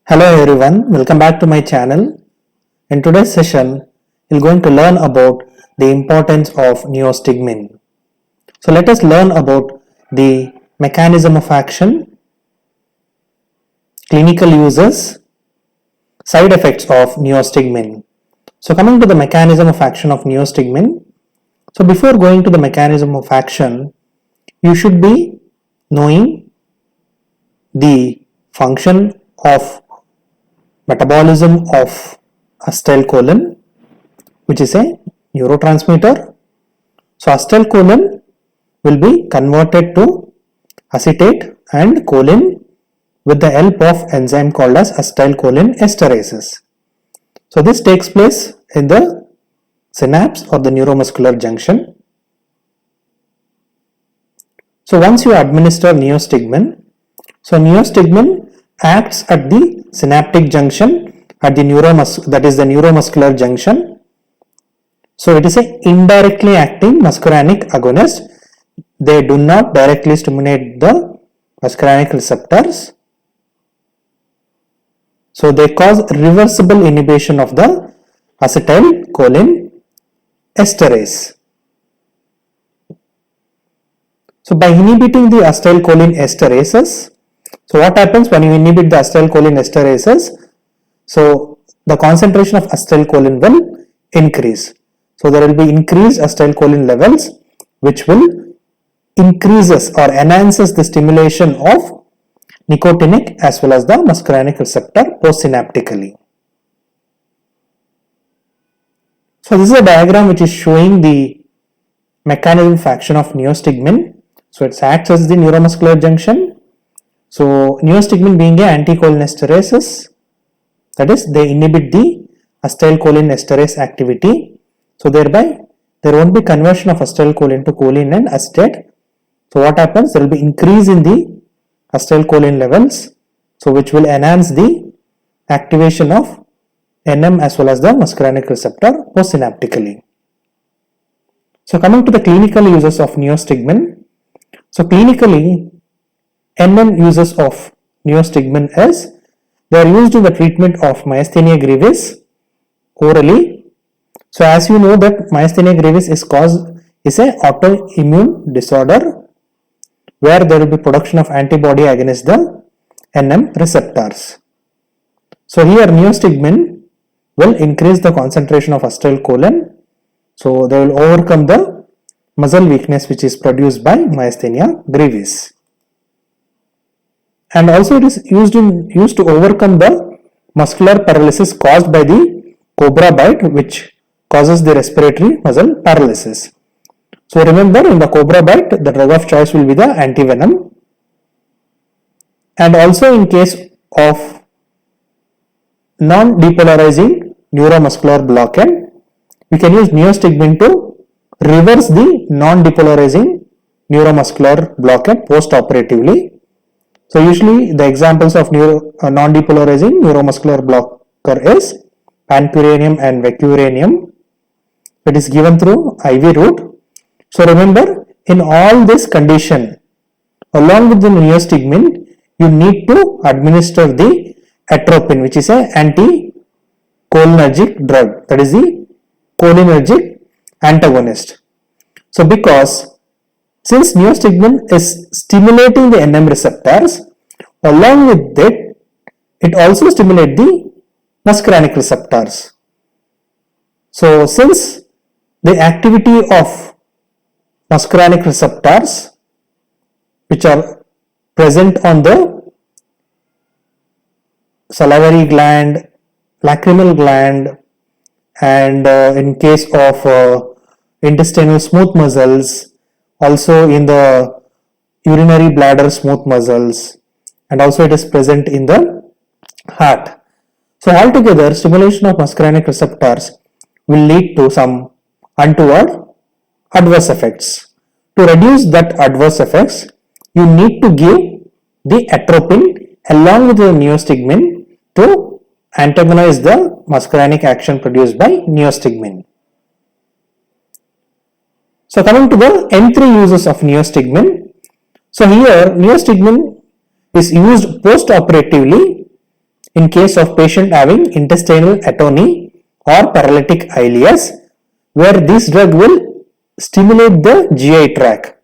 Hello everyone, welcome back to my channel. In today's session, we're going to learn about the importance of neostigmine. So let us learn about the mechanism of action, clinical uses, side effects of neostigmine. So coming to the mechanism of action of neostigmine. So before going to the mechanism of action, you should be knowing the function of metabolism of acetylcholine, which is a neurotransmitter. So acetylcholine will be converted to acetate and choline with the help of enzyme called as acetylcholine esterases. So this takes place in the synapse or the neuromuscular junction. So once you administer neostigmine, so neostigmine acts at the synaptic junction at the neuromuscular junction. So it is an indirectly acting muscarinic agonist. They do not directly stimulate the muscarinic receptors. So they cause reversible inhibition of the acetylcholine esterase. So by inhibiting the acetylcholine esterases, so what happens when you inhibit the acetylcholine esterases? So the concentration of acetylcholine will increase. So there will be increased acetylcholine levels, which will increases or enhances the stimulation of nicotinic as well as the muscarinic receptor postsynaptically. So this is a diagram which is showing the mechanism of action of neostigmine. So it acts as the neuromuscular junction. So neostigmine being an anticholinesterase, that is, they inhibit the acetylcholine esterase activity. So thereby there won't be conversion of acetylcholine to choline and acetate. So what happens? There will be increase in the acetylcholine levels, so which will enhance the activation of NM as well as the muscarinic receptor postsynaptically. So coming to the clinical uses of neostigmine. So clinically, NM uses of neostigmine is they are used in the treatment of myasthenia gravis orally. So as you know that myasthenia gravis is an autoimmune disorder where there will be production of antibody against the NM receptors. So here neostigmine will increase the concentration of acetylcholine. So they will overcome the muscle weakness which is produced by myasthenia gravis. And also it is used to overcome the muscular paralysis caused by the cobra bite, which causes the respiratory muscle paralysis. So remember, in the cobra bite, the drug of choice will be the antivenom. And also in case of non-depolarizing neuromuscular blockade, we can use neostigmine to reverse the non-depolarizing neuromuscular blockade post-operatively. So usually the examples of non-depolarizing neuromuscular blocker is pancuranium and vecuranium. It is given through IV route. So remember, in all this condition, along with the neostigmine, you need to administer the atropine, which is an anticholinergic drug, that is the cholinergic antagonist. So because since neostigmine is stimulating the NM receptors, along with that, it also stimulates the muscarinic receptors. So since the activity of muscarinic receptors, which are present on the salivary gland, lacrimal gland, and in case of intestinal smooth muscles, also in the urinary bladder smooth muscles, and also it is present in the heart. So altogether, stimulation of muscarinic receptors will lead to some untoward adverse effects. To reduce that adverse effects, you need to give the atropine along with the neostigmine to antagonize the muscarinic action produced by neostigmine. So coming to the N3 uses of neostigmine. So here neostigmine is used post-operatively in case of patient having intestinal atony or paralytic ileus, where this drug will stimulate the GI tract.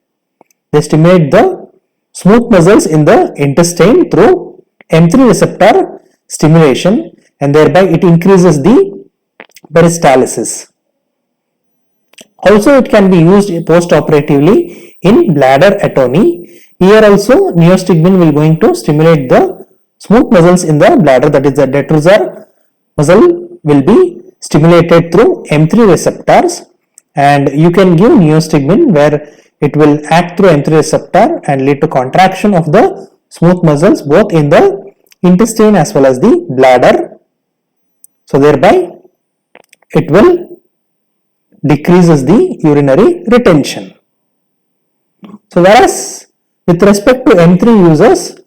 They stimulate the smooth muscles in the intestine through M3 receptor stimulation, and thereby it increases the peristalsis. Also, it can be used post-operatively in bladder atony. Here also neostigmine will going to stimulate the smooth muscles in the bladder, that is the detrusor muscle will be stimulated through M3 receptors, and you can give neostigmine where it will act through M3 receptor and lead to contraction of the smooth muscles both in the intestine as well as the bladder. So thereby it will decreases the urinary retention. So whereas with respect to M3 users,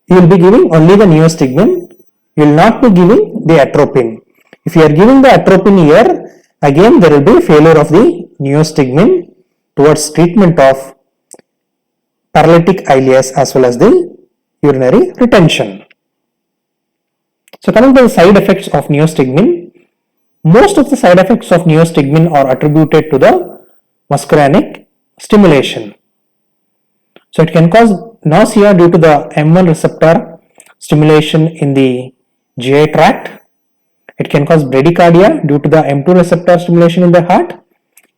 you will be giving only the neostigmine, you will not be giving the atropine. If you are giving the atropine here, again there will be failure of the neostigmine towards treatment of paralytic ileus as well as the urinary retention. So coming to the side effects of neostigmine, most of the side effects of neostigmine are attributed to the muscarinic stimulation. So it can cause nausea due to the M1 receptor stimulation in the GI tract. It can cause bradycardia due to the M2 receptor stimulation in the heart.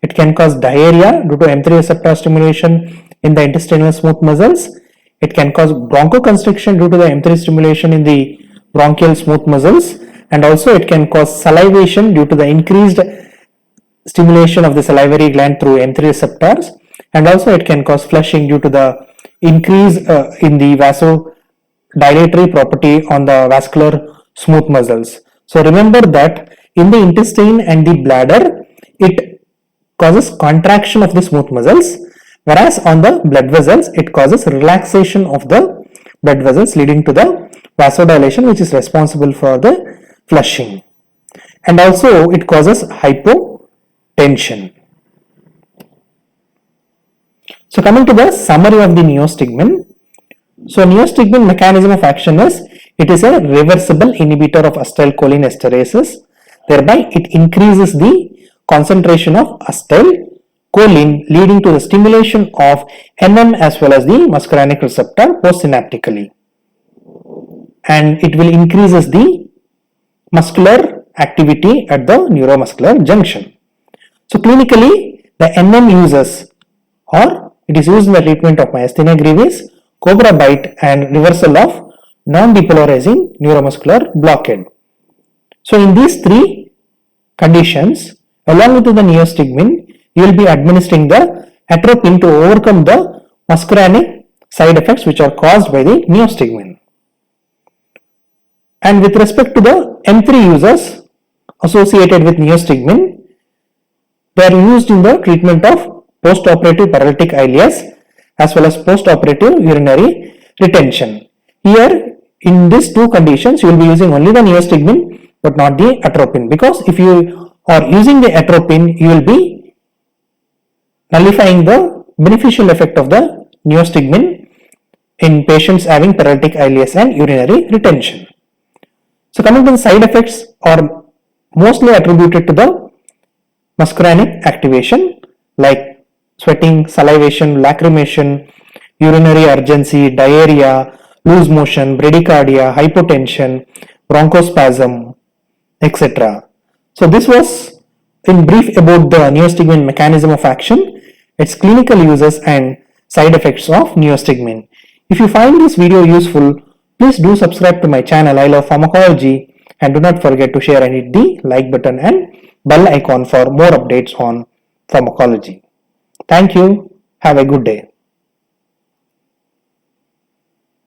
It can cause diarrhea due to M3 receptor stimulation in the intestinal smooth muscles. It can cause bronchoconstriction due to the M3 stimulation in the bronchial smooth muscles, and also it can cause salivation due to the increased stimulation of the salivary gland through M3 receptors, and also it can cause flushing due to the increase in the vasodilatory property on the vascular smooth muscles. So remember that in the intestine and the bladder, it causes contraction of the smooth muscles, whereas on the blood vessels, it causes relaxation of the blood vessels leading to the vasodilation, which is responsible for the flushing. And also it causes hypotension. So coming to the summary of the neostigmine. So neostigmine mechanism of action is, it is a reversible inhibitor of acetylcholinesterases, thereby it increases the concentration of acetylcholine leading to the stimulation of NM as well as the muscarinic receptor postsynaptically, and it will increases the muscular activity at the neuromuscular junction. So clinically the NM uses, or it is used in the treatment of myasthenia gravis, cobra bite and reversal of non-depolarizing neuromuscular blockade. So in these three conditions, along with the neostigmine, you will be administering the atropine to overcome the muscarinic side effects which are caused by the neostigmine. And with respect to the M3 users associated with neostigmine, they are used in the treatment of post-operative paralytic ileus as well as post-operative urinary retention. Here in these two conditions, you will be using only the neostigmine but not the atropine, because if you are using the atropine, you will be nullifying the beneficial effect of the neostigmine in patients having paralytic ileus and urinary retention. So coming to the side effects are mostly attributed to the muscarinic activation like sweating, salivation, lacrimation, urinary urgency, diarrhea, loose motion, bradycardia, hypotension, bronchospasm, etc. So this was in brief about the neostigmine mechanism of action, its clinical uses and side effects of neostigmine. If you find this video useful, please do subscribe to my channel I Love Pharmacology, and do not forget to share and hit the like button and bell icon for more updates on pharmacology. Thank you. Have a good day.